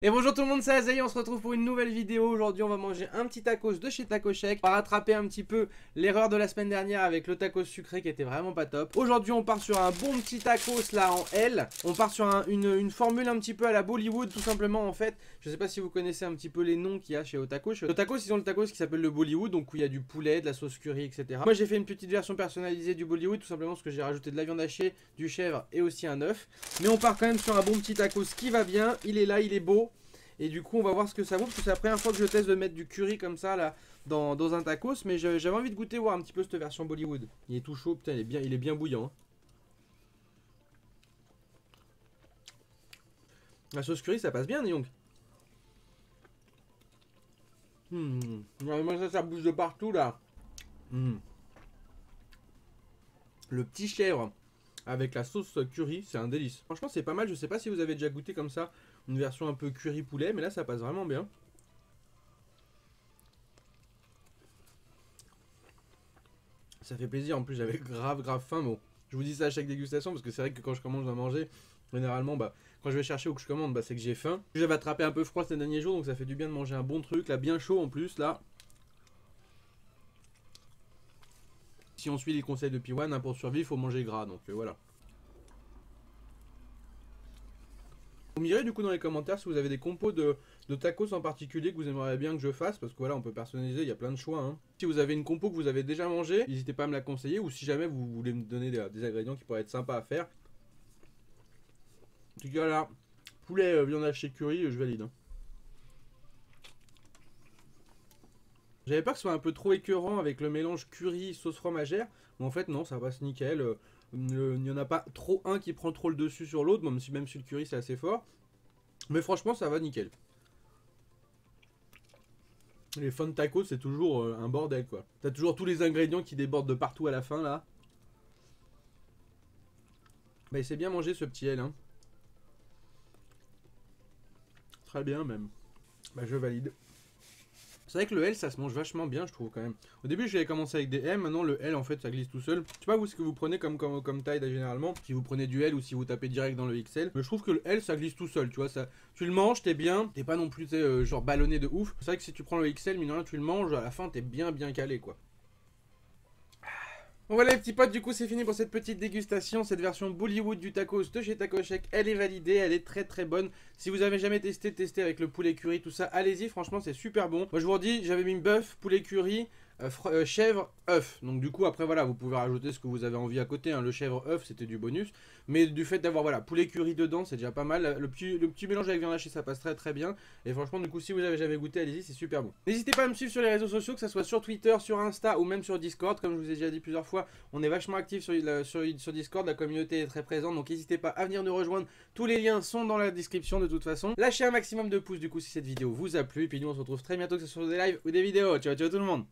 Et bonjour tout le monde, c'est Azaï, on se retrouve pour une nouvelle vidéo. Aujourd'hui on va manger un petit tacos de chez Tacoshek. On va rattraper un petit peu l'erreur de la semaine dernière avec le tacos sucré qui était vraiment pas top. Aujourd'hui on part sur un bon petit tacos là en L. On part sur une formule un petit peu à la Bollywood tout simplement en fait. Je sais pas si vous connaissez un petit peu les noms qu'il y a chez Otakos. Otakos ils ont le tacos qui s'appelle le Bollywood, donc où il y a du poulet, de la sauce curry etc. Moi j'ai fait une petite version personnalisée du Bollywood tout simplement parce que j'ai rajouté de la viande hachée, du chèvre et aussi un œuf. Mais on part quand même sur un bon petit tacos qui va bien, il est là, il est beau. Et du coup on va voir ce que ça vaut parce que c'est la première fois que je teste de mettre du curry comme ça là dans un tacos. Mais j'avais envie de goûter, voir un petit peu cette version Bollywood. Il est tout chaud, putain il est bien bouillant hein. La sauce curry ça passe bien dis donc. Moi ça bouge de partout là. Le petit chèvre avec la sauce curry c'est un délice. Franchement c'est pas mal, je sais pas si vous avez déjà goûté comme ça une version un peu curry poulet, mais là ça passe vraiment bien. Ça fait plaisir, en plus j'avais grave faim. Bon, je vous dis ça à chaque dégustation parce que c'est vrai que quand je commence à manger, généralement quand je vais chercher ou que je commande, c'est que j'ai faim. J'avais attrapé un peu froid ces derniers jours, donc ça fait du bien de manger un bon truc, là bien chaud en plus là. Si on suit les conseils de Piwan, hein, pour survivre, il faut manger gras, donc voilà. Vous me direz du coup dans les commentaires si vous avez des compos de tacos en particulier que vous aimeriez bien que je fasse, parce que voilà on peut personnaliser, il y a plein de choix hein. Si vous avez une compo que vous avez déjà mangé, n'hésitez pas à me la conseiller, ou si jamais vous voulez me donner des ingrédients qui pourraient être sympas à faire. En tout cas là, poulet viande hachée curry, je valide hein. J'avais peur que ce soit un peu trop écœurant avec le mélange curry sauce fromagère, mais en fait non, ça passe nickel. Il n'y en a pas trop un qui prend trop le dessus sur l'autre, même si le curry c'est assez fort. Mais franchement ça va nickel. Les fun tacos c'est toujours un bordel quoi. T'as toujours tous les ingrédients qui débordent de partout à la fin là. Bah c'est bien mangé ce petit L hein. Très bien même. Bah je valide. C'est vrai que le L ça se mange vachement bien je trouve quand même. Au début j'avais commencé avec des M, maintenant le L en fait ça glisse tout seul. Je sais pas vous ce que vous prenez comme taille généralement, si vous prenez du L ou si vous tapez direct dans le XL. Mais je trouve que le L ça glisse tout seul, tu vois, ça, tu le manges, t'es bien, t'es pas non plus genre ballonné de ouf. C'est vrai que si tu prends le XL, mine de rien, tu le manges, à la fin t'es bien calé quoi. Bon voilà les petits potes, du coup c'est fini pour cette petite dégustation. Cette version Bollywood du tacos de chez Tacoshek, elle est validée, elle est très bonne. Si vous avez jamais testé avec le poulet curry, tout ça, allez-y, franchement c'est super bon. Moi je vous redis, j'avais mis bœuf, poulet curry, chèvre, œuf. Donc du coup après voilà, vous pouvez rajouter ce que vous avez envie à côté hein. Le chèvre, œuf, c'était du bonus. Mais du fait d'avoir voilà, poulet curry dedans, c'est déjà pas mal. Le petit mélange avec viande hachée, ça passe très bien. Et franchement du coup si vous avez jamais goûté, allez-y, c'est super bon. N'hésitez pas à me suivre sur les réseaux sociaux, que ce soit sur Twitter, sur Insta ou même sur Discord. Comme je vous ai déjà dit plusieurs fois, on est vachement actif sur Discord, la communauté est très présente. Donc n'hésitez pas à venir nous rejoindre. Tous les liens sont dans la description de toute façon. Lâchez un maximum de pouces du coup si cette vidéo vous a plu. Et puis nous on se retrouve très bientôt, que ce soit des lives ou des vidéos. Ciao tout le monde.